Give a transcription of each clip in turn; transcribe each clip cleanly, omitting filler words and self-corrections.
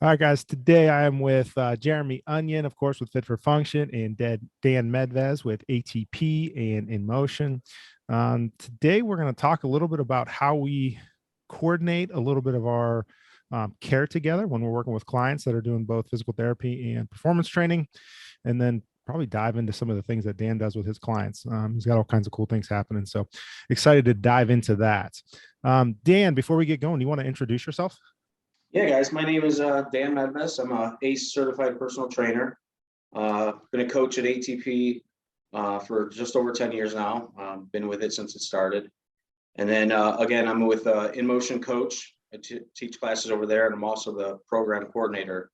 All right, guys. Today I am with Jeremy Onion, of course, with Fit for Function, and Dan Medves with ATP and In Motion. Today we're going to talk a little bit about how we coordinate a little bit of our care together when we're working with clients that are doing both physical therapy and performance training, and then probably dive into some of the things that Dan does with his clients. He's got all kinds of cool things happening. So excited to dive into that. Dan, before we get going, do you want to introduce yourself? Yeah, guys, my name is Dan Medves. I'm a ACE certified personal trainer. Been a coach at ATP for just over 10 years now. Been with it since it started. And then again, I'm with In Motion coach. I teach classes over there, and I'm also the program coordinator.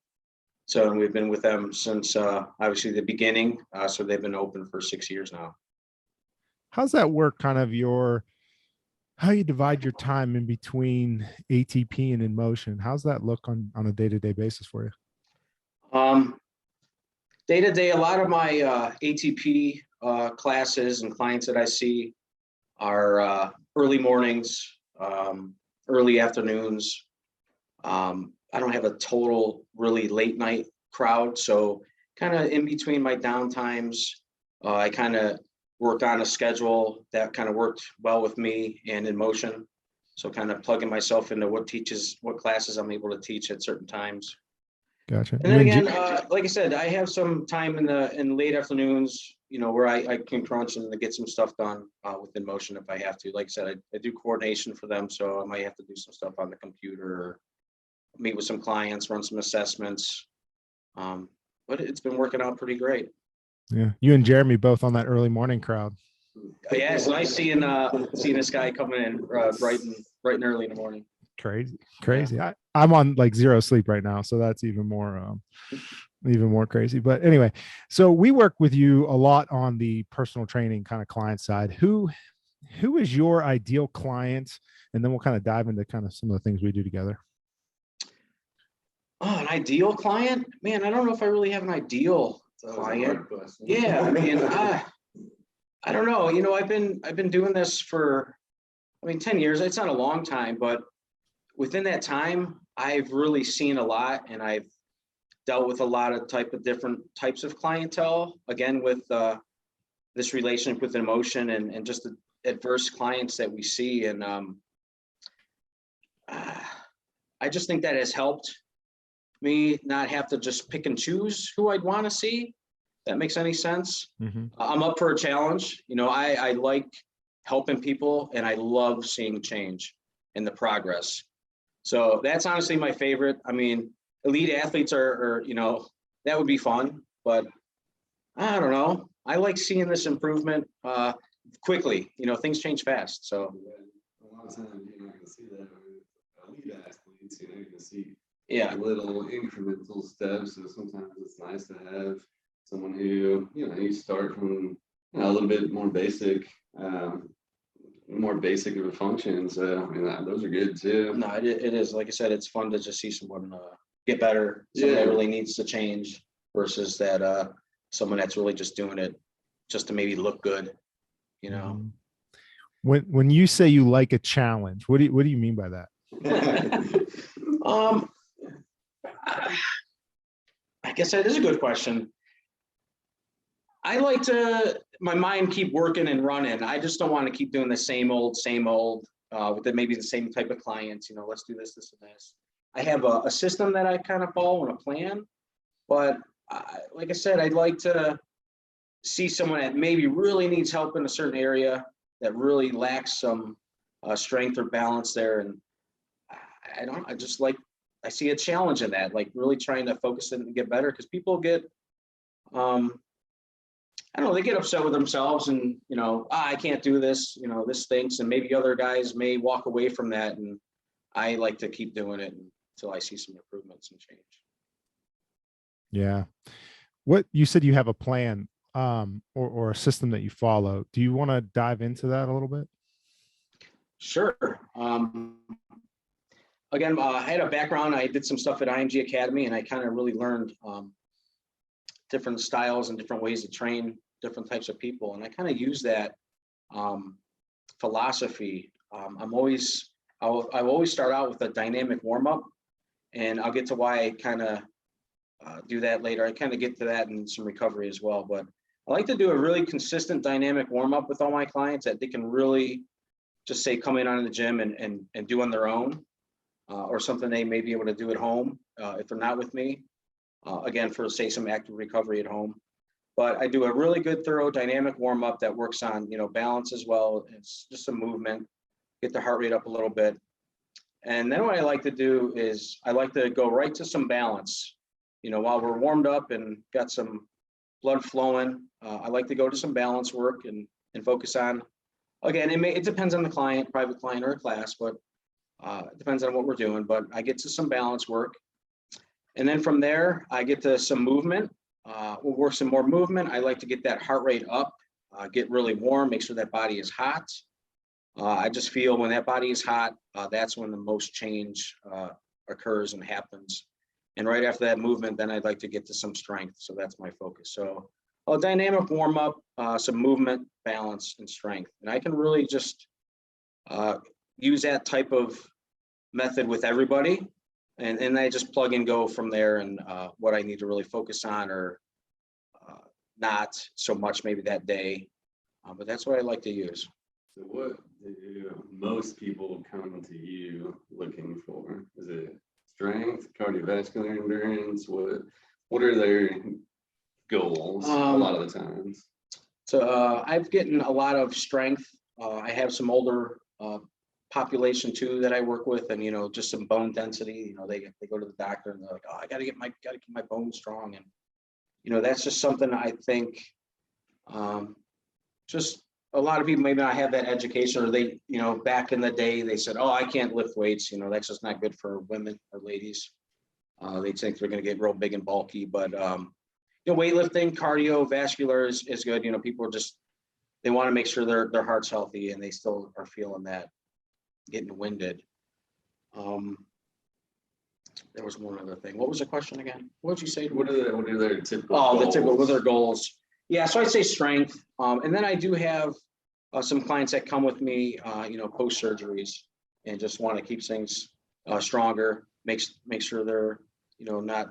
So we've been with them since obviously the beginning. So they've been open for 6 years now. How's that work? How you divide your time in between ATP and In Motion? How's that look on a day-to-day basis for you? Day to day, a lot of my ATP classes and clients that I see are early mornings, early afternoons. I don't have a total really late night crowd. So kind of in between my downtimes, I kind of worked on a schedule that kind of worked well with me and In Motion. So kind of plugging myself into what classes I'm able to teach at certain times. Gotcha. And then again, like I said, I have some time in late afternoons, where I can crunch and get some stuff done with In Motion if I have to. Like I said, I do coordination for them, so I might have to do some stuff on the computer or meet with some clients, run some assessments. But it's been working out pretty great. Yeah, you and Jeremy both on that early morning crowd. Yeah, it's nice seeing this guy coming in bright and early in the morning. Crazy. Yeah. I'm on like zero sleep right now, so that's even more crazy. But anyway, so we work with you a lot on the personal training kind of client side. Who is your ideal client? And then we'll kind of dive into kind of some of the things we do together. Oh, an ideal client? Man, I don't know if I really have an ideal client. Yeah, I mean, I don't know. I've been doing this for 10 years. It's not a long time, but within that time, I've really seen a lot, and I've dealt with a lot of different types of clientele. Again, with this relationship with In Motion and just the adverse clients that we see, and I just think that has helped me not have to just pick and choose who I'd want to see. That makes any sense. Mm-hmm. I'm up for a challenge. I like helping people, and I love seeing change in the progress. So that's honestly my favorite. I mean, elite athletes are that would be fun, but I don't know. I like seeing this improvement quickly. Things change fast. So a lot of times you're not going to see that with elite athletes. You're going to see little incremental steps. So sometimes it's nice to have someone who you start from a little bit more basic of a function. So those are good too. No, it is. Like I said, it's fun to just see someone get better. Someone that really needs to change versus that someone that's really just doing it just to maybe look good. When you say you like a challenge, what do you mean by that? I guess that is a good question. I like my mind keep working and running. I just don't want to keep doing the same old with maybe the same type of clients. Let's do this, and this. I have a system that I kind of follow and a plan, but like I said, I'd like to see someone that maybe really needs help in a certain area that really lacks some strength or balance there. And I see a challenge in that, like really trying to focus in and get better, because people get, I don't know, they get upset with themselves and, I can't do this, this stinks. And maybe other guys may walk away from that. And I like to keep doing it until I see some improvements and change. Yeah. What you said, you have a plan or a system that you follow. Do you want to dive into that a little bit? Sure. Again, I had a background. I did some stuff at IMG Academy, and I kind of really learned different styles and different ways to train different types of people. And I kind of use that philosophy. I always start out with a dynamic warm-up, and I'll get to why I kind of do that later. I kind of get to that in some recovery as well. But I like to do a really consistent dynamic warm up with all my clients that they can really just say come in on the gym and do on their own, or something they may be able to do at home if they're not with me. Again, for say some active recovery at home. But I do a really good, thorough, dynamic warm up that works on balance as well. It's just some movement, get the heart rate up a little bit, and then what I like to do is I like to go right to some balance. While we're warmed up and got some blood flowing, I like to go to some balance work and focus on. Again, it depends on the client, private client or a class, but it depends on what we're doing. But I get to some balance work, and then from there I get to some movement. We'll work some more movement. I like to get that heart rate up, get really warm, make sure that body is hot. I just feel when that body is hot, that's when the most change occurs and happens. And right after that movement, then I'd like to get to some strength. So that's my focus. So a dynamic warm up, some movement, balance, and strength. And I can really just use that type of method with everybody. And I just plug and go from there, and what I need to really focus on, or not so much maybe that day. But that's what I like to use. So what do most people come to you looking for? Is it strength, cardiovascular endurance? What are their goals a lot of the times? So I've gotten a lot of strength. I have some older population too that I work with, and just some bone density. They go to the doctor and they're like, oh, I gotta keep my bones strong, and that's just something I think just a lot of people maybe not have that education, or they back in the day they said, oh, I can't lift weights, that's just not good for women or ladies. They think they're going to get real big and bulky, but weightlifting, cardiovascular is good. People are just, they want to make sure their heart's healthy, and they still are feeling that, getting winded. There was one other thing. What was the question again? What did you say? What are their typical goals? The typical, what are their goals? Yeah, so I'd say strength. And then I do have some clients that come with me, post surgeries, and just want to keep things stronger, make sure they're, not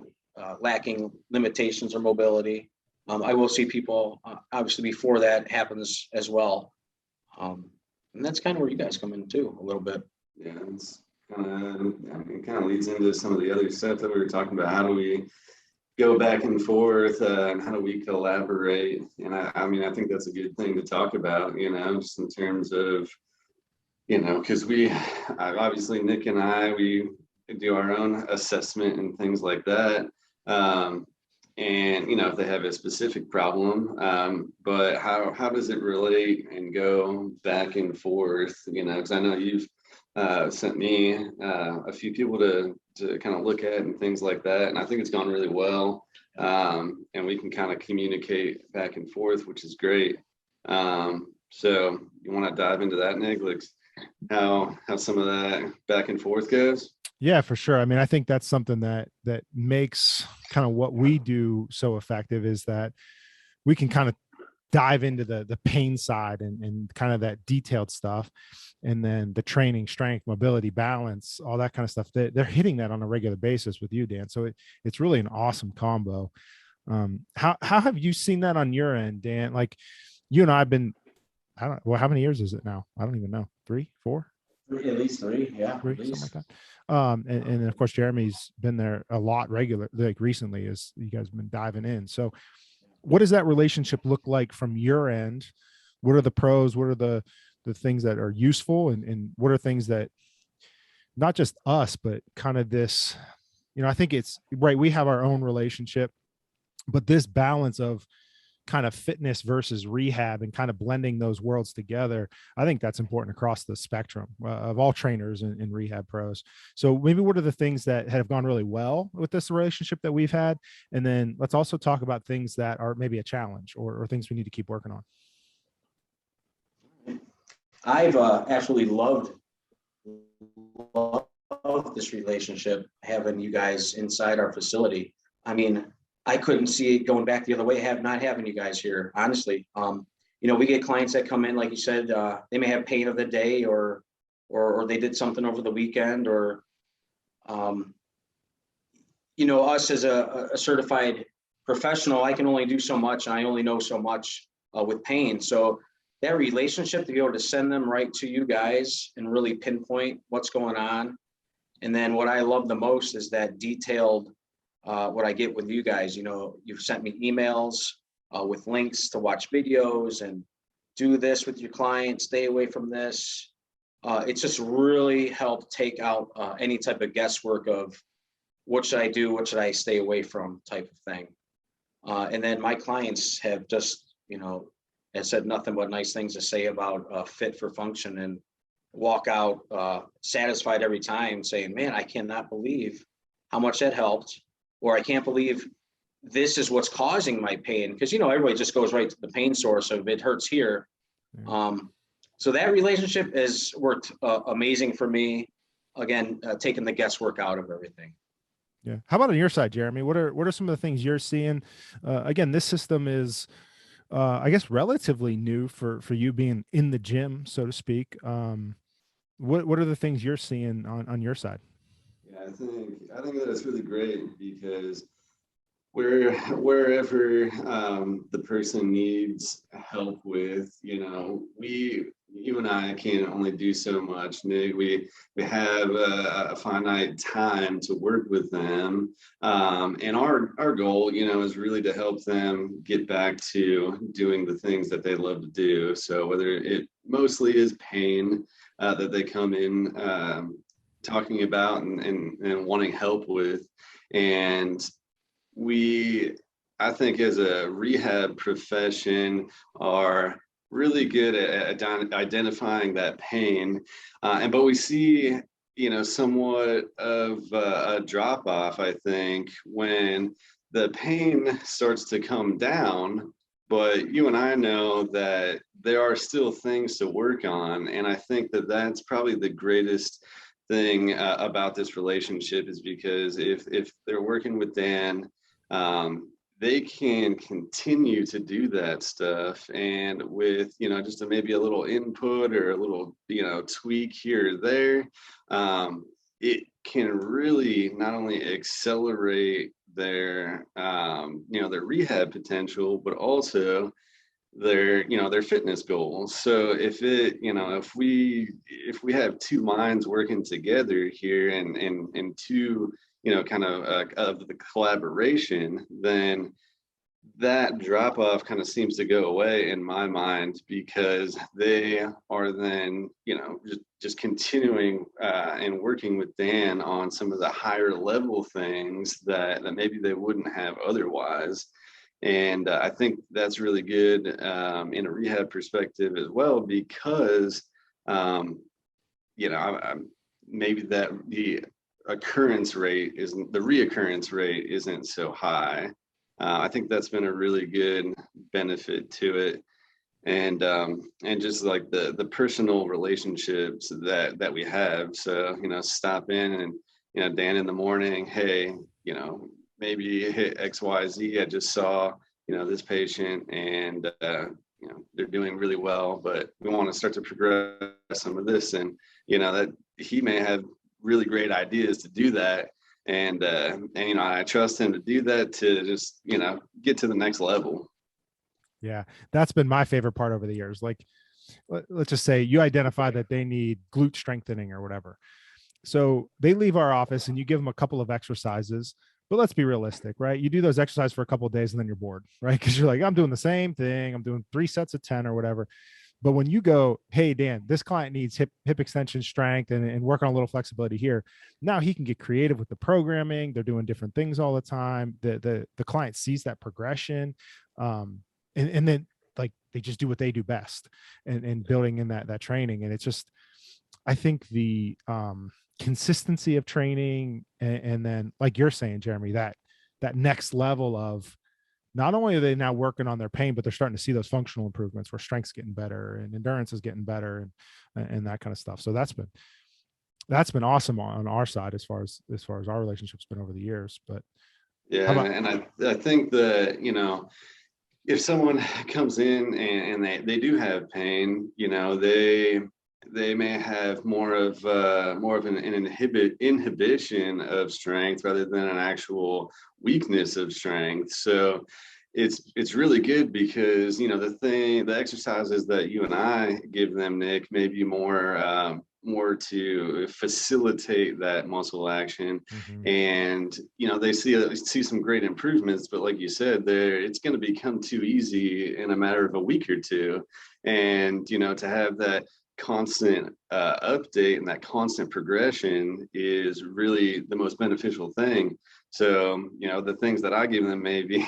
lacking limitations or mobility. I will see people obviously before that happens as well. And that's kind of where you guys come in too, a little bit. Yeah, it's it kind of leads into some of the other stuff that we were talking about. How do we go back and forth, and how do we collaborate? And I think that's a good thing to talk about, just in terms of, because obviously Nick and I, we do our own assessment and things like that. And, if they have a specific problem, but how does it relate and go back and forth, because I know you've sent me a few people to kind of look at and things like that. And I think it's gone really well. And we can kind of communicate back and forth, which is great. So you want to dive into that, Nick, like how some of that back and forth goes? Yeah, for sure. I think that's something that makes kind of what we do so effective, is that we can kind of dive into the pain side and kind of that detailed stuff. And then the training, strength, mobility, balance, all that kind of stuff, they're hitting that on a regular basis with you, Dan. So it's really an awesome combo. How have you seen that on your end, Dan? Like, you and I have been, how many years is it now? I don't even know. 3, 4? At least 3, yeah. 3, something like that. And of course, Jeremy's been there a lot like recently, as you guys have been diving in. So what does that relationship look like from your end? What are the pros? What are the things that are useful? And what are things that, not just us, but kind of this, I think it's right. We have our own relationship, but this balance of kind of fitness versus rehab and kind of blending those worlds together, I think that's important across the spectrum of all trainers and rehab pros. So maybe what are the things that have gone really well with this relationship that we've had? And then let's also talk about things that are maybe a challenge or things we need to keep working on. I've actually loved this relationship, having you guys inside our facility. I couldn't see it going back the other way, not having you guys here, honestly. We get clients that come in, like you said, they may have pain of the day or they did something over the weekend, or us as a certified professional, I can only do so much, and I only know so much with pain. So that relationship, to be able to send them right to you guys and really pinpoint what's going on. And then what I love the most is that detailed, what I get with you guys. You've sent me emails with links to watch videos and do this with your client, stay away from this. It's just really helped take out any type of guesswork of what should I do, what should I stay away from type of thing. And then my clients have just, has said nothing but nice things to say about Fit for Function, and walk out satisfied every time, saying, man, I cannot believe how much that helped, or I can't believe this is what's causing my pain. Because, everybody just goes right to the pain source of it hurts here. So that relationship has worked amazing for me. Again, taking the guesswork out of everything. Yeah. How about on your side, Jeremy? What are some of the things you're seeing? Again, this system is, I guess, relatively new for you being in the gym, so to speak. What are the things you're seeing on your side? Yeah, I think that it's really great, because wherever the person needs help with, you and I can only do so much, Nick. We have a finite time to work with them, and our goal, is really to help them get back to doing the things that they love to do. So whether it mostly is pain that they come in talking about and wanting help with, and I think as a rehab profession, are really good at identifying that pain, but we see, somewhat of a drop off, I think, when the pain starts to come down. But you and I know that there are still things to work on, and I think that that's probably the greatest thing about this relationship, is because if they're working with Dan, they can continue to do that stuff, and with just maybe a little input or a little tweak here or there, it can really not only accelerate their their rehab potential, but also their fitness goals. So if we have two minds working together here, and two kind of the collaboration, then that drop off kind of seems to go away in my mind, because they are then just continuing and working with Dan on some of the higher level things that maybe they wouldn't have otherwise. And I think that's really good in a rehab perspective as well, because maybe that the reoccurrence rate isn't so high. I think that's been a really good benefit to it, and just like the personal relationships that we have. So stop in and Dan in the morning, hey, maybe hit XYZ. I just saw this patient, and they're doing really well, but we want to start to progress some of this, and that he may have really great ideas to do that. And I trust him to do that, to just, get to the next level. Yeah, that's been my favorite part over the years. Like, let's just say you identify that they need glute strengthening or whatever. So they leave our office and you give them a couple of exercises, but let's be realistic, right? You do those exercises for a couple of days and then you're bored, right? Because you're like, I'm doing the same thing. I'm doing 3 sets of 10 or whatever. But when you go, hey, Dan, this client needs hip extension strength and work on a little flexibility here. Now he can get creative with the programming. They're doing different things all the time. The client sees that progression. And then like they just do what they do best, and building in that training. And it's just, I think the consistency of training, and then like you're saying, Jeremy, that next level of, not only are they now working on their pain, but they're starting to see those functional improvements where strength's getting better and endurance is getting better and that kind of stuff. So that's been awesome on our side as far as our relationship's been over the years. But yeah, and I think that, if someone comes in and they do have pain, they may have more of an inhibition of strength rather than an actual weakness of strength. So it's really good because the exercises that you and I give them, Nick, may be more to facilitate that muscle action. Mm-hmm. And they see some great improvements, but like you said, it's going to become too easy in a matter of a week or two. And to have that constant update and that constant progression is really the most beneficial thing. So the things that I give them may be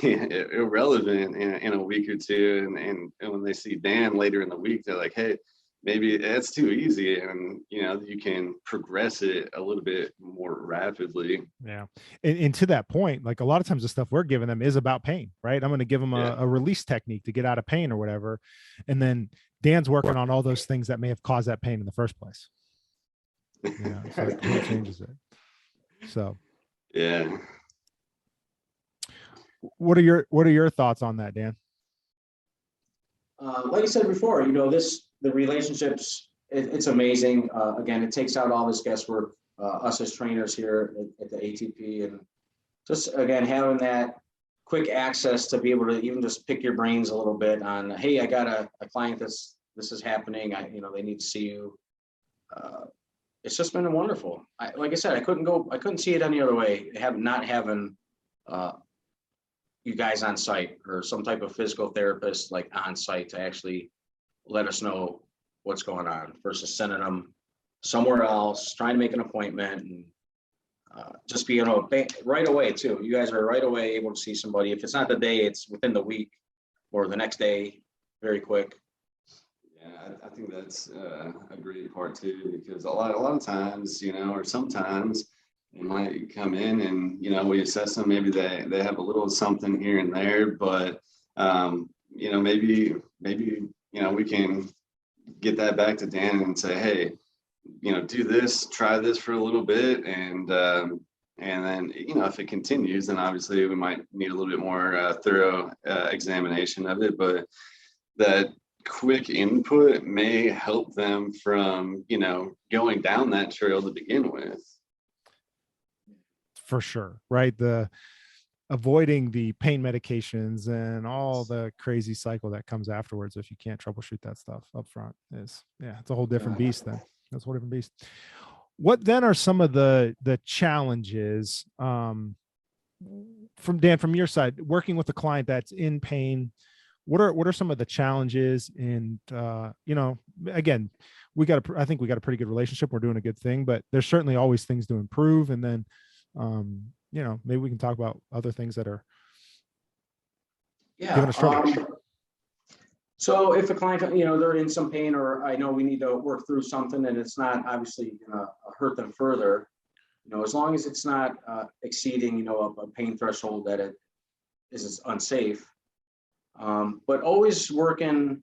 irrelevant in a week or two, and when they see Dan later in the week, they're like, hey, maybe that's too easy, and you can progress it a little bit more rapidly. Yeah. And to that point, like a lot of times the stuff we're giving them is about pain, right? I'm going to give them a release technique to get out of pain or whatever. And then Dan's working on all those things that may have caused that pain in the first place. So it completely changes it. So yeah. What are your thoughts on that, Dan? Like I said before, the relationships, it's amazing. Again, it takes out all this guesswork, us as trainers here at the ATP, and just, again, having that quick access to be able to even just pick your brains a little bit on, hey, I got a client this is happening. They need to see you. It's just been wonderful. Like I said, I couldn't see it any other way. Not having you guys on site or some type of physical therapist like on site to actually let us know what's going on versus sending them somewhere else, trying to make an appointment, and just being right away too. You guys are right away able to see somebody. If it's not the day, it's within the week or the next day, very quick. Yeah, I think that's a great part too, because a lot of times, or sometimes they might come in and, we assess them. Maybe they have a little something here and there, but, maybe, we can get that back to Dan and say, hey, do this, try this for a little bit. And then, if it continues, then obviously we might need a little bit more thorough examination of it. But that quick input may help them from, going down that trail to begin with. For sure. Right. The avoiding the pain medications and all the crazy cycle that comes afterwards, if you can't troubleshoot that stuff up front, it's a whole different beast then. That's a whole different beast. What then are some of the challenges from Dan, from your side, working with a client that's in pain? What are some of the challenges? And again, I think we got a pretty good relationship. We're doing a good thing, but there's certainly always things to improve. And then maybe we can talk about other things that are giving us trouble. So if a client, they're in some pain, or I know we need to work through something and it's not obviously going to hurt them further, as long as it's not exceeding, a pain threshold that it is unsafe. But always working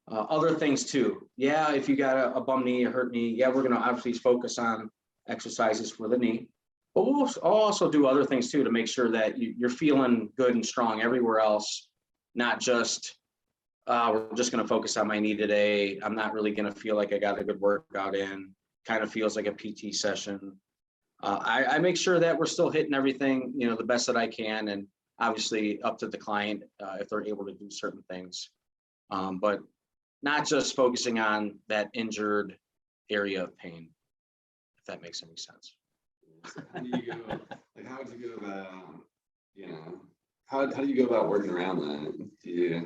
other things too. Yeah, if you got a bum knee, a hurt knee, we're going to obviously focus on exercises for the knee. But we'll also do other things too to make sure that you're feeling good and strong everywhere else, not just we're just going to focus on my knee today. I'm not really going to feel like I got a good workout in. Kind of feels like a PT session. I make sure that we're still hitting everything, the best that I can, and obviously up to the client if they're able to do certain things, but not just focusing on that injured area of pain, if that makes any sense. How do you go? How would you go about? How do you go about working around that?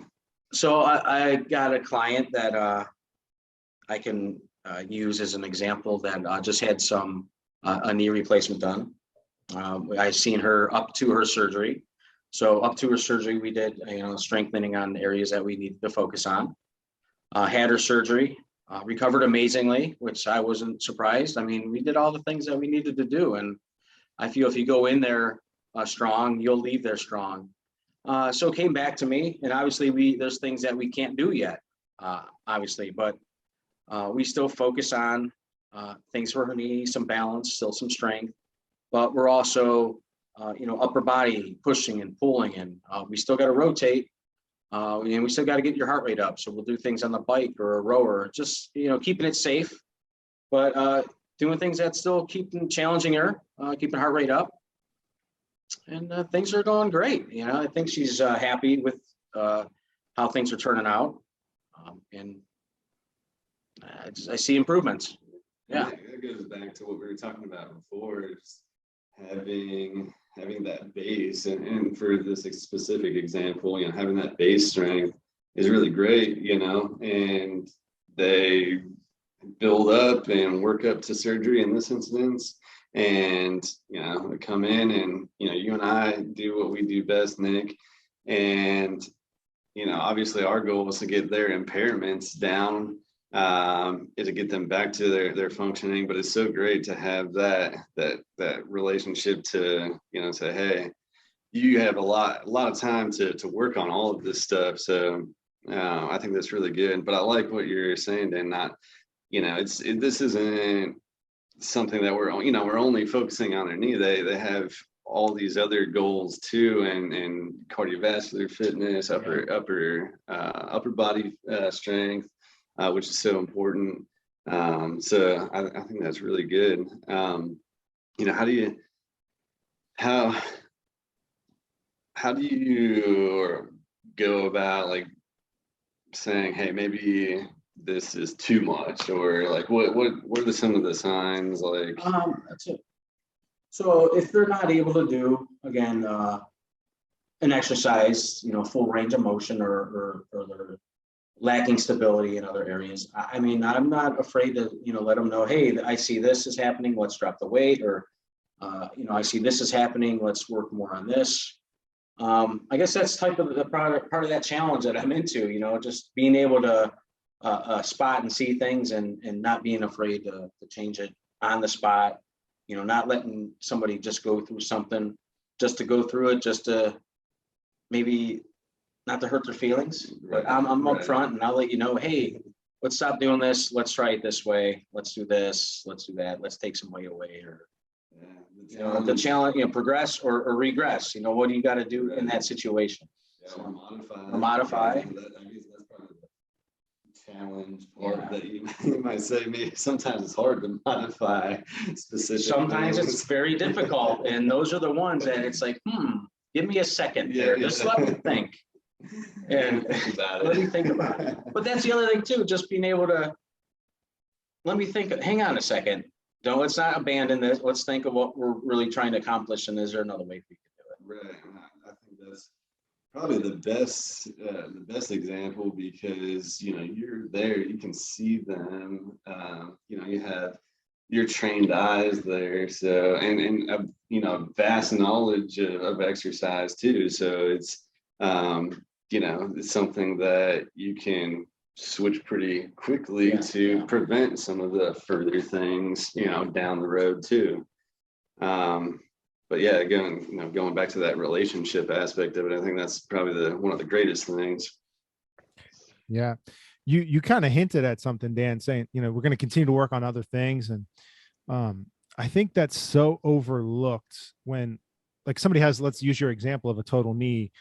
So I got a client that I can use as an example that just had a knee replacement done. I've seen her up to her surgery. So up to her surgery, we did strengthening on areas that we needed to focus on. Had her surgery. Recovered amazingly, which I wasn't surprised. I mean, we did all the things that we needed to do. And I feel if you go in there strong, you'll leave there strong. So it came back to me, and obviously there's things that we can't do yet, obviously, but we still focus on things for her knee, some balance, still some strength, but we're also, upper body pushing and pulling, and we still got to rotate. And we still got to get your heart rate up. So we'll do things on the bike or a rower, just, keeping it safe but doing things that still challenging her, keeping heart rate up. And things are going great. I think she's happy with how things are turning out. And I see improvements. Yeah. That goes back to what we were talking about before, just having that base, and for this specific example, having that base strength is really great, and they build up and work up to surgery in this instance. And, we come in and, you and I do what we do best, Nick. And, obviously our goal was to get their impairments down, is to get them back to their functioning. But it's so great to have that relationship to, say, hey, you have a lot of time to work on all of this stuff. So I think that's really good. But I like what you're saying, Dan, not, this isn't something that we're only focusing on their knee. They have all these other goals too, and cardiovascular fitness, upper body strength, which is so important. So I think that's really good. How do you go about like saying, hey, maybe this is too much, or like what are some of the signs like? That's it. So if they're not able to do, again, an exercise, full range of motion, or they're lacking stability in other areas, I mean, I'm not afraid to, let them know, hey, I see this is happening, let's drop the weight, or, I see this is happening, let's work more on this. I guess that's type of the part of that challenge that I'm into, just being able to spot and see things, and not being afraid to change it on the spot, not letting somebody just go through something just to go through it, just to maybe not to hurt their feelings. But I'm upfront, and I'll let you know, hey, let's stop doing this. Let's try it this way. Let's do this. Let's do that. Let's take some weight away, or the challenge, progress or regress. What do you got to do in that situation? Modify. That's probably the challenge part that you might say. Maybe sometimes it's hard to modify specific. Sometimes it's very difficult, and those are the ones that it's like, give me a second here. Just let me think. And let me think about it. But that's the other thing too, just being able to let me think, hang on a second. No, let's not abandon this. Let's think of what we're really trying to accomplish, and is there another way we can do it? Right. I think that's probably the best example, because you're there, you can see them, you have your trained eyes there, so and vast knowledge of exercise too, so it's it's something that you can switch pretty quickly to prevent some of the further things down the road too. But yeah, again, going back to that relationship aspect of it, I think that's probably one of the greatest things. Yeah. You kind of hinted at something, Dan, saying, we're going to continue to work on other things. And I think that's so overlooked when, like, somebody has, let's use your example of a total knee.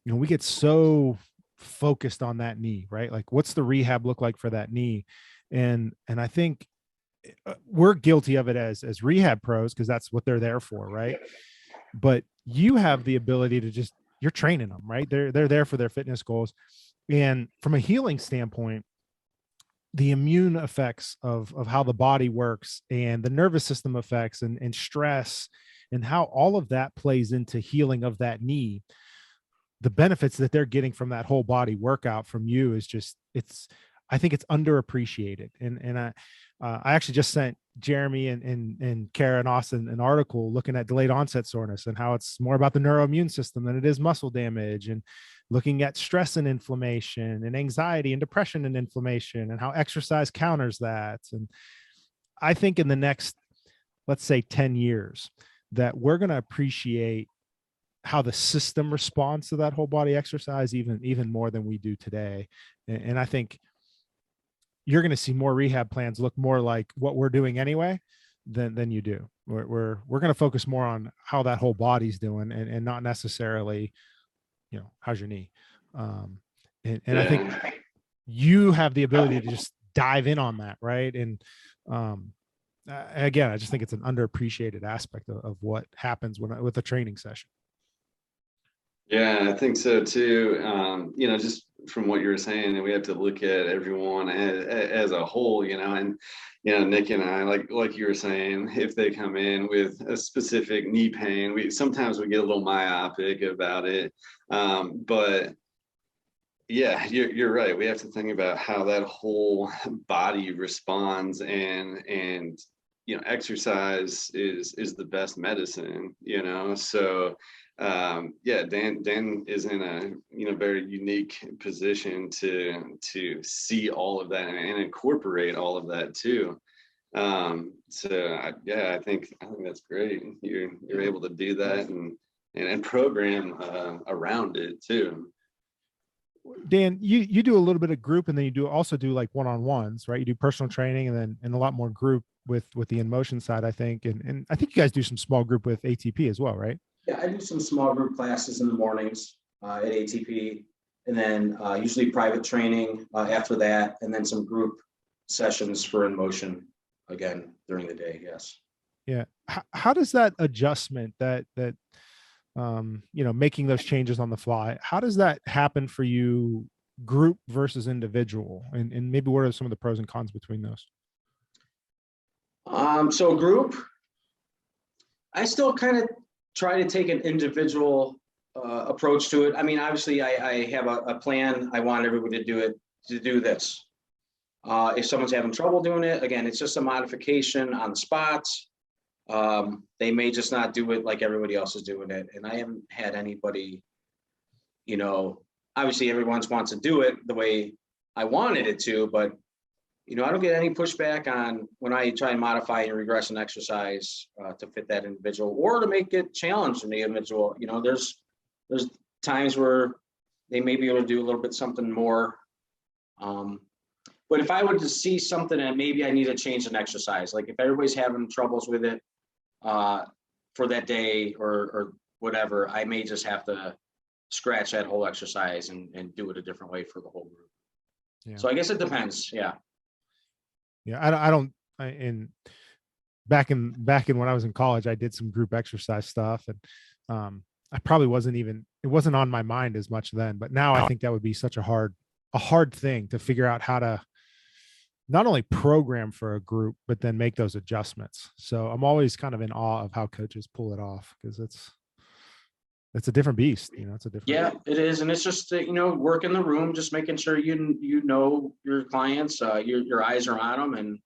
We get so focused on that knee, right? Like, what's the rehab look like for that knee? And I think we're guilty of it as rehab pros, because that's what they're there for, right? But you have the ability to you're training them, right? They're there for their fitness goals. And from a healing standpoint, the immune effects of how the body works, and the nervous system effects, and stress, and how all of that plays into healing of that knee, the benefits that they're getting from that whole body workout from you is I think it's underappreciated. And I actually just sent Jeremy and Kara and Austin an article looking at delayed onset soreness, and how it's more about the neuroimmune system than it is muscle damage, and looking at stress and inflammation, and anxiety and depression and inflammation, and how exercise counters that. And I think in the next, let's say 10 years, that we're going to appreciate how the system responds to that whole body exercise even more than we do today. And I think you're going to see more rehab plans look more like what we're doing anyway than you do. We're going to focus more on how that whole body's doing, and not necessarily, how's your knee? And I think you have the ability to just dive in on that, right? And again, I just think it's an underappreciated aspect of what happens with a training session. Yeah, I think so too. Just from what you were saying, we have to look at everyone as a whole, and, Nick and I, like you were saying, if they come in with a specific knee pain, sometimes we get a little myopic about it. But yeah, you're right. We have to think about how that whole body responds, and exercise is the best medicine, so Dan is in a very unique position to see all of that and incorporate all of that too. I think that's great. You're able to do that and program around it too. Dan, you do a little bit of group, and then you also do like one-on-ones, right? You do personal training and a lot more group with the InMotion side, I think. And I think you guys do some small group with ATP as well, right? Yeah, I do some small group classes in the mornings at ATP, and then usually private training after that, and then some group sessions for InMotion again during the day. Yes. Yeah. How does that adjustment that making those changes on the fly, how does that happen for you, group versus individual? And maybe what are some of the pros and cons between those? So group, I still kind of try to take an individual approach to it. I mean, obviously I have a plan. I want everybody to do this. If someone's having trouble doing it, again, it's just a modification on the spots. They may just not do it like everybody else is doing it. And I haven't had anybody, obviously everyone wants to do it the way I wanted it to, but I don't get any pushback on when I try and modify and regress an exercise to fit that individual or to make it challenge in the individual. There's times where they may be able to do a little bit something more. But if I were to see something that maybe I need to change an exercise, like if everybody's having troubles with it for that day or whatever, I may just have to scratch that whole exercise and do it a different way for the whole group. Yeah. So I guess it depends. Yeah. Yeah. Back in when I was in college, I did some group exercise stuff, and I probably it wasn't on my mind as much then, but now I think that would be such a hard thing to figure out how to not only program for a group, but then make those adjustments. So I'm always kind of in awe of how coaches pull it off, because it's a different beast. It's a different. Yeah, it is. And it's just, work in the room, just making sure you know your clients, your eyes are on them,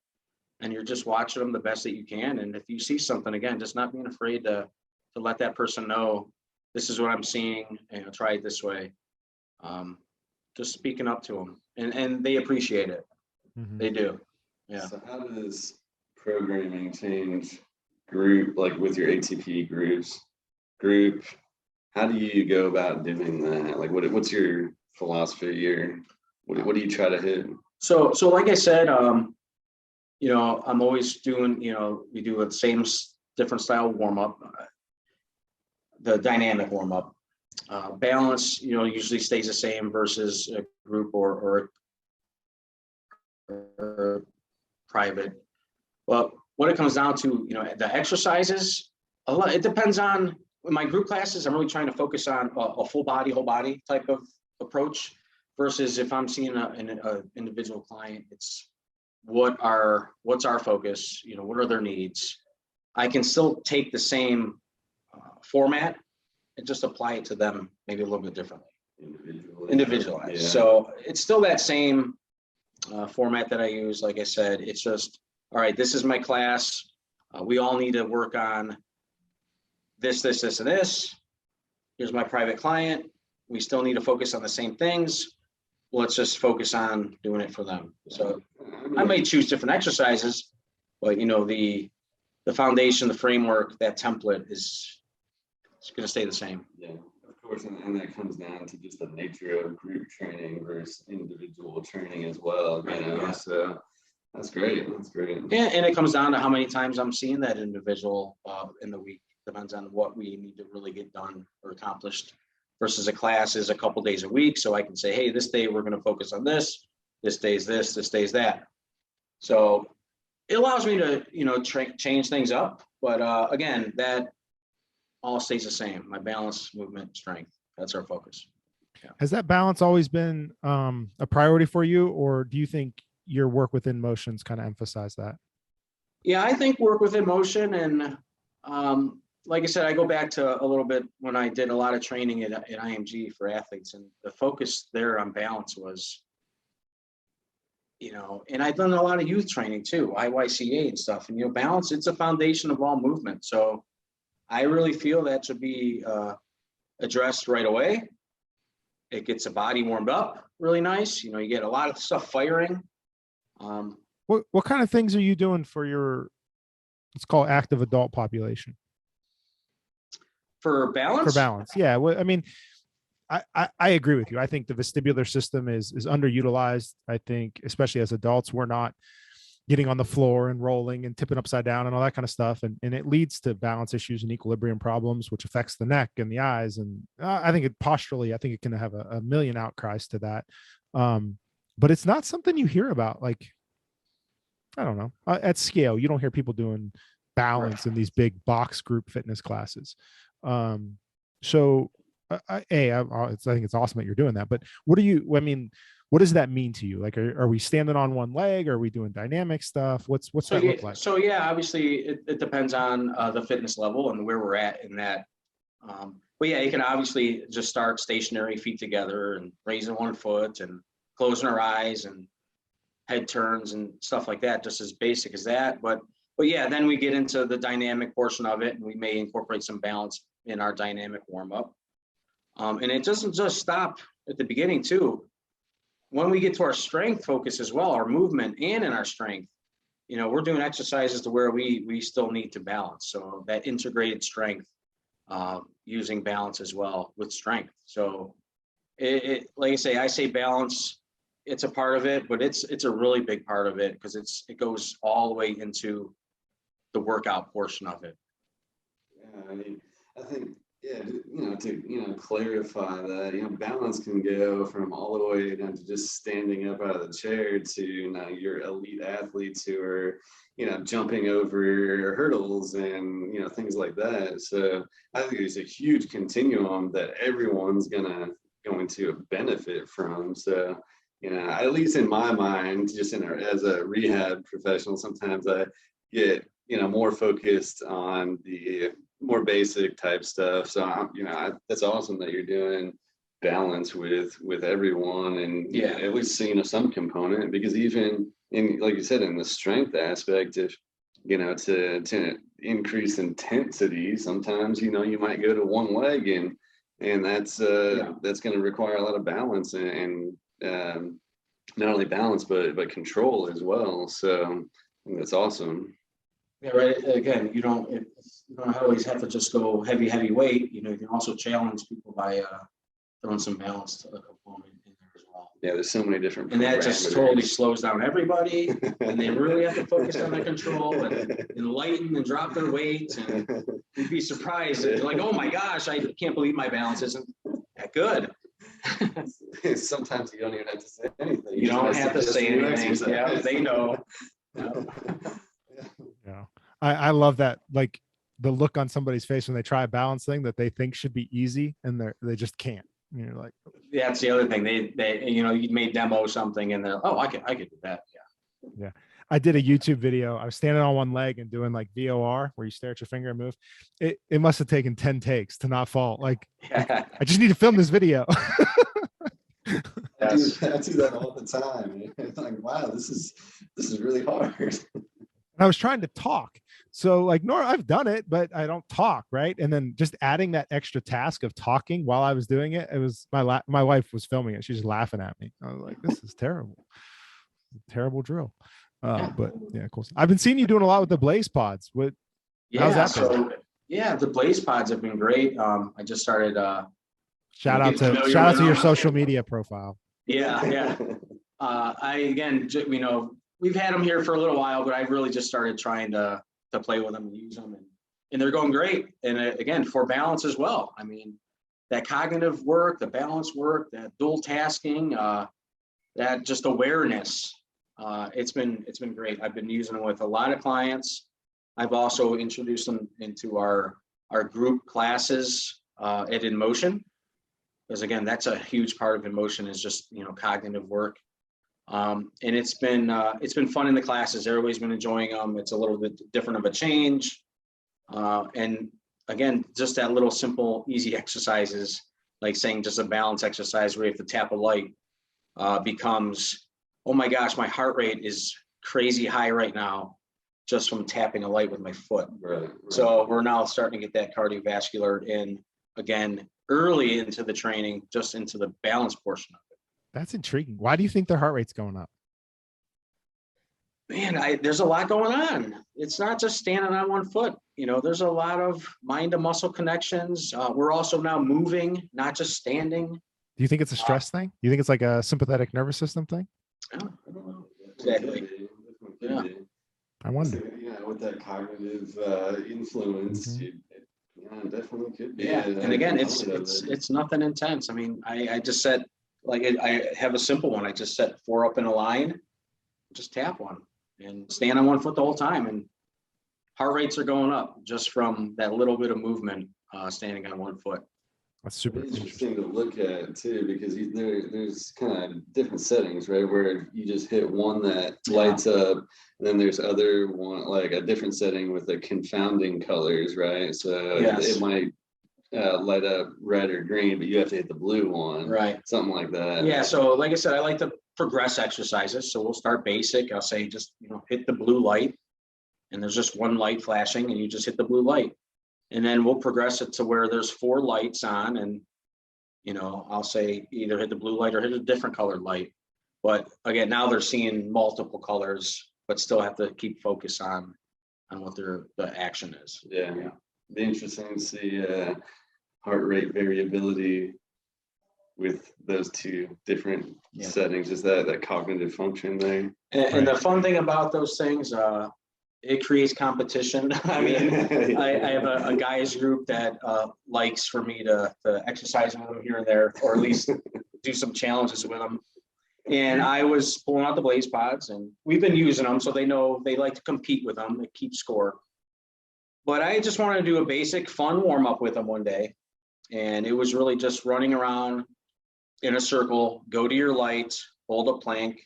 and you're just watching them the best that you can. And if you see something, again, just not being afraid to let that person know, this is what I'm seeing, and try it this way. Just speaking up to them, and they appreciate it. Mm-hmm. They do. Yeah. So how does programming change group, like with your ATP group? How do you go about doing that? Like, what's your philosophy here? What do you try to hit? So like I said, I'm always doing, we do the same different style warm up, the dynamic warm up. Balance, usually stays the same versus a group or private. But what it comes down to, the exercises, it depends on. In my group classes, I'm really trying to focus on a full body, whole body type of approach, versus if I'm seeing an individual client, it's what's our focus, what are their needs. I can still take the same format and just apply it to them maybe a little bit differently. Individualized. Yeah. So it's still that same format that I use. Like I said, it's just, all right, this is my class. We all need to work on this, and this. Here's my private client. We still need to focus on the same things. Let's just focus on doing it for them. So I may choose different exercises, but the foundation, the framework, that template it's going to stay the same. Yeah, of course, and that comes down to just the nature of group training versus individual training as well. Yeah. So that's great. Yeah, and it comes down to how many times I'm seeing that individual in the week. Depends on what we need to really get done or accomplished, versus a class is a couple days a week. So I can say, hey, this day we're going to focus on this. This day is this day is that. So it allows me to, change things up. But again, that all stays the same. My balance, movement, strength. That's our focus. Yeah. Has that balance always been a priority for you, or do you think your work within motions kind of emphasize that? Yeah, I think work within motion, and like I said, I go back to a little bit when I did a lot of training at IMG for athletes, and the focus there on balance was, and I've done a lot of youth training too, IYCA and stuff, and balance, it's a foundation of all movement. So I really feel that should be addressed right away. It gets the body warmed up really nice. You get a lot of stuff firing. What kind of things are you doing for your, let's call it, active adult population? For balance? For balance, yeah. Well, I mean, I agree with you. I think the vestibular system is underutilized. I think, especially as adults, we're not getting on the floor and rolling and tipping upside down and all that kind of stuff. And it leads to balance issues and equilibrium problems, which affects the neck and the eyes. And I think posturally, I think it can have a million outcries to that. But it's not something you hear about. Like, I don't know, at scale, you don't hear people doing balance in these big box group fitness classes. So I think it's awesome that you're doing that, but what does that mean to you? Like, are we standing on one leg? Are we doing dynamic stuff? What's that look like? So yeah, obviously it depends on the fitness level and where we're at in that. But yeah, you can obviously just start stationary, feet together, and raising one foot and closing our eyes and head turns and stuff like that, just as basic as that. But yeah, then we get into the dynamic portion of it, and we may incorporate some balance in our dynamic warm up. And it doesn't just stop at the beginning too. When we get to our strength focus as well, our movement and in our strength, we're doing exercises to where we still need to balance. So that integrated strength, using balance as well with strength. So it like I say balance, it's a part of it, but it's a really big part of it, because it goes all the way into the workout portion of it. Yeah, I mean, I think, yeah, to clarify that, balance can go from all the way down to just standing up out of the chair to your elite athletes who are jumping over hurdles and things like that. So I think there's a huge continuum that everyone's going to benefit from. So at least in my mind, just as a rehab professional, sometimes I get more focused on the more basic type stuff. So that's awesome that you're doing balance with everyone, and at least some component, because even in, like you said, in the strength aspect, if to increase intensity, sometimes you might go to one leg, and that's going to require a lot of balance and not only balance but control as well. So that's awesome. Yeah, right. Again, you don't always have to just go heavy weight. You can also challenge people by throwing some balance to the component in there as well. Yeah, there's so many different. And that just totally slows down everybody, and they really have to focus on their control and lighten and drop their weight. And you'd be surprised. They're like, oh my gosh, I can't believe my balance isn't that good. Sometimes you don't even have to say anything. You don't have to say anything. Yeah, they know. Yeah, I love that, like the look on somebody's face when they try a balance thing that they think should be easy, and they just can't. You're like, that's the other thing. They you may demo something and they're, oh, I could do that. Yeah. I did a YouTube video. I was standing on one leg and doing like VOR, where you stare at your finger and move. It must have taken 10 takes to not fall. Like, I just need to film this video. I do that all the time. It's like, wow, this is really hard. I was trying to talk. So like, Nora, I've done it, but I don't talk. Right. And then just adding that extra task of talking while I was doing it, it was my wife was filming it. She's just laughing at me. I was like, this is terrible. Terrible drill. But yeah, cool. I've been seeing you doing a lot with the Blaze pods. How's that been? Yeah, the Blaze pods have been great. I just started, shout out to your social media profile. Yeah. We've had them here for a little while, but I've really just started trying to play with them and use them, and they're going great. And again, for balance as well. I mean, that cognitive work, the balance work, that dual tasking, that just awareness It's been great. I've been using them with a lot of clients. I've also introduced them into our group classes at InMotion, because again, that's a huge part of InMotion is just, cognitive work. And it's been fun in the classes. Everybody's been enjoying them. It's a little bit different of a change. And again, just that little simple, easy exercises, like saying just a balance exercise where you have to tap a light, becomes, oh my gosh, my heart rate is crazy high right now just from tapping a light with my foot. Right. So we're now starting to get that cardiovascular in again early into the training, just into the balance portion of it. That's intriguing. Why do you think their heart rate's going up? Man, there's a lot going on. It's not just standing on one foot. There's a lot of mind to muscle connections. We're also now moving, not just standing. Do you think it's a stress thing? You think it's like a sympathetic nervous system thing? I don't know. Exactly. Yeah. I wonder. Yeah, with that cognitive influence, definitely could be. Yeah, and again, it's nothing intense. I mean, I just set, like, I have a simple one. I just set 4 up in a line, just tap one and stand on one foot the whole time, and heart rates are going up just from that little bit of movement, standing on one foot. That's super interesting to look at too, because there's kind of different settings, right? Where you just hit one that lights up, and then there's other one, like a different setting with the confounding colors, right? So it might light up red or green, but you have to hit the blue one, right? Something like that. Yeah. So like I said, I like to progress exercises. So we'll start basic. I'll say just hit the blue light, and there's just one light flashing, and you just hit the blue light. And then we'll progress it to where there's 4 lights on, and I'll say either hit the blue light or hit a different colored light. But again, now they're seeing multiple colors, but still have to keep focus on what the action is. Yeah. Be interesting to see heart rate variability with those 2 different settings. Is that cognitive function there? And the fun thing about those things, it creates competition. I mean, I have a guys group that likes for me to exercise with them here and there, or at least do some challenges with them. And I was pulling out the Blaze Pods, and we've been using them, so they know they like to compete with them. They keep score. But I just wanted to do a basic fun warm up with them one day. And it was really just running around in a circle, go to your light, hold a plank,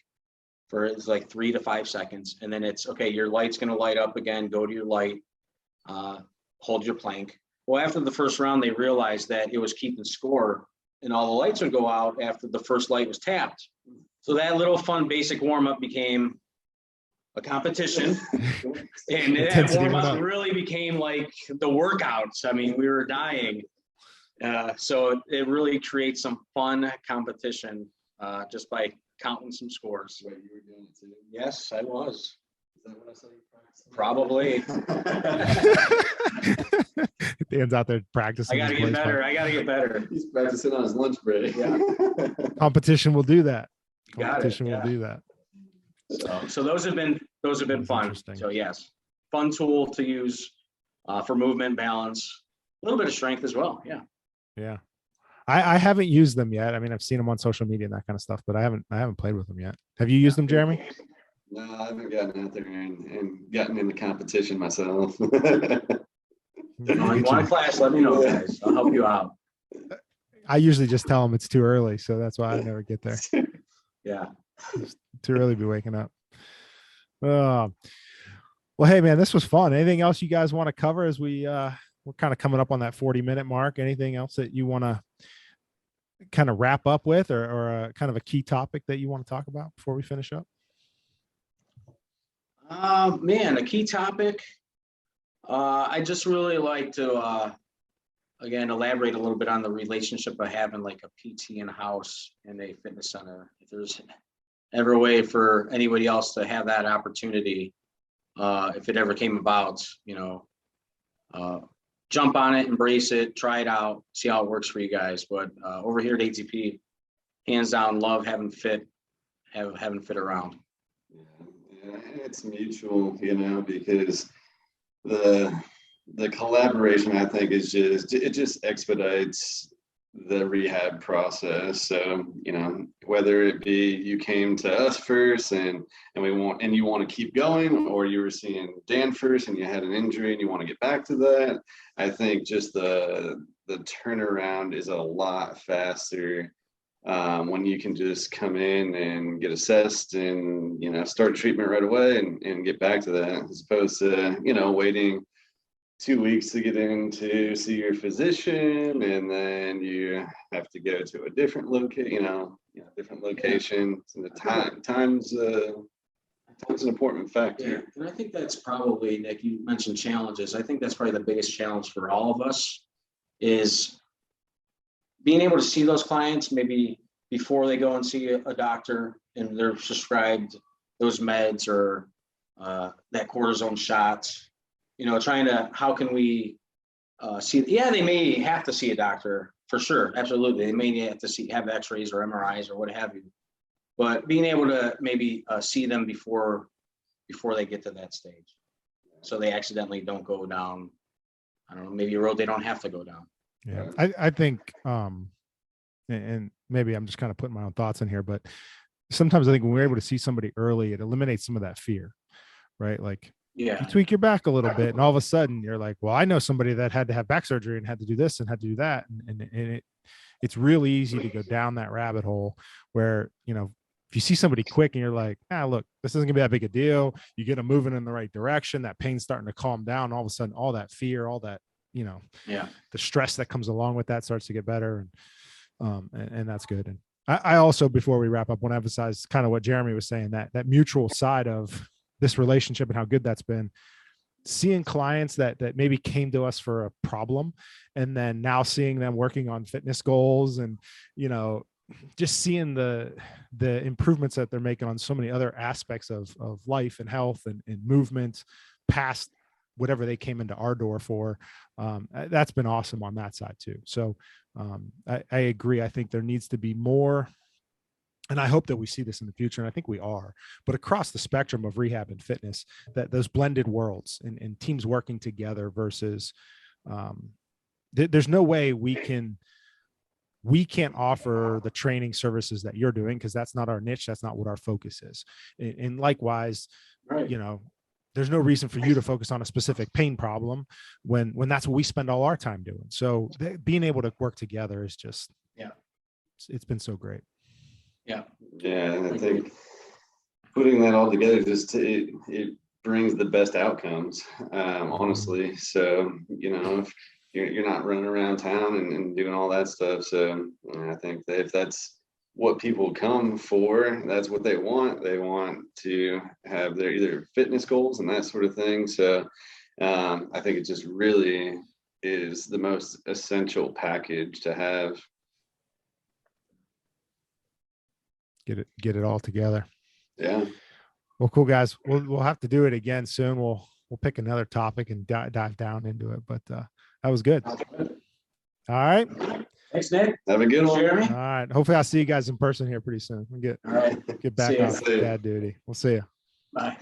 for it's like 3 to 5 seconds, and then it's okay. Your light's going to light up again. Go to your light, hold your plank. Well, after the first round, they realized that it was keeping score, and all the lights would go out after the first light was tapped. So that little fun basic warm up became a competition, and that warm up really became like the workouts. I mean, we were dying. So it really creates some fun competition just by counting some scores. Wait, you were doing it too? Yes, I was. Is that what I saw you practicing? Probably. Dan's out there practicing. I gotta get better. He's practicing on his lunch break. Yeah. Competition will do that. Competition will do that. So those have been fun. So yes, fun tool to use for movement, balance, a little bit of strength as well. Yeah. Yeah. I haven't used them yet. I mean, I've seen them on social media and that kind of stuff, but I haven't played with them yet. Have you used them, Jeremy? No, I haven't gotten out there and gotten into competition myself. You want a class? Let me know, guys. I'll help you out. I usually just tell them it's too early, so that's why I never get there. Yeah. It's too early to be waking up. Well, hey man, this was fun. Anything else you guys want to cover as we're kind of coming up on that 40-minute mark? Anything else that you want to kind of wrap up with, or kind of a key topic that you want to talk about before we finish up? Man, a key topic. I just really like to, again, elaborate a little bit on the relationship of having like a PT in house and a fitness center. If there's ever a way for anybody else to have that opportunity, if it ever came about, jump on it, embrace it, try it out, see how it works for you guys. But over here at ATP, hands down, love having fit around. Yeah, it's mutual, because the collaboration, I think, is just expedites the rehab process. So, whether it be you came to us first and you want to keep going, or you were seeing Dan first and you had an injury and you want to get back to that, I think just the turnaround is a lot faster when you can just come in and get assessed and, start treatment right away and get back to that, as opposed to, waiting 2 weeks to get in to see your physician, and then you have to go to a different location. So the time's an important factor. Yeah, and I think that's probably, Nick, you mentioned challenges. I think that's probably the biggest challenge for all of us, is being able to see those clients maybe before they go and see a doctor and they're prescribed those meds or that cortisone shots. How can we see? Yeah, they may have to see a doctor for sure. Absolutely. They may have to have x-rays or MRIs or what have you, but being able to maybe see them before they get to that stage, so they accidentally don't go down, I don't know, maybe a road they don't have to go down. Yeah. I think, and maybe I'm just kind of putting my own thoughts in here, but sometimes I think when we're able to see somebody early, it eliminates some of that fear, right? Like, yeah, you tweak your back a little bit and all of a sudden you're like, well, I know somebody that had to have back surgery and had to do this and had to do that. And it's really easy to go down that rabbit hole where, if you see somebody quick and you're like, look, this isn't gonna be that big a deal. You get them moving in the right direction. That pain's starting to calm down. All of a sudden, all that fear, all that, the stress that comes along with that starts to get better. And that's good. And I also, before we wrap up, want to emphasize kind of what Jeremy was saying, that mutual side of this relationship and how good that's been. Seeing clients that maybe came to us for a problem, and then now seeing them working on fitness goals, and just seeing the improvements that they're making on so many other aspects of life and health and movement past whatever they came into our door for. That's been awesome on that side too. So I agree. I think there needs to be more, and I hope that we see this in the future, and I think we are, but across the spectrum of rehab and fitness, that those blended worlds and teams working together versus there's no way we can't offer the training services that you're doing, because that's not our niche. That's not what our focus is. And likewise, right. There's no reason for you to focus on a specific pain problem when that's what we spend all our time doing. So being able to work together is just, it's been so great. Yeah. And I think putting that all together, it brings the best outcomes, honestly. So, if you're not running around town and doing all that stuff. So I think that if that's what people come for, that's what they want. They want to have their either fitness goals and that sort of thing. So I think it just really is the most essential package to have. Get it all together. Yeah. Well, cool, guys. We'll have to do it again soon. We'll pick another topic and dive down into it. But that was good. All right. Thanks, Nick. Have a good one. Jeremy. All right. Hopefully I'll see you guys in person here pretty soon. We'll get back off dad duty. We'll see you. Bye.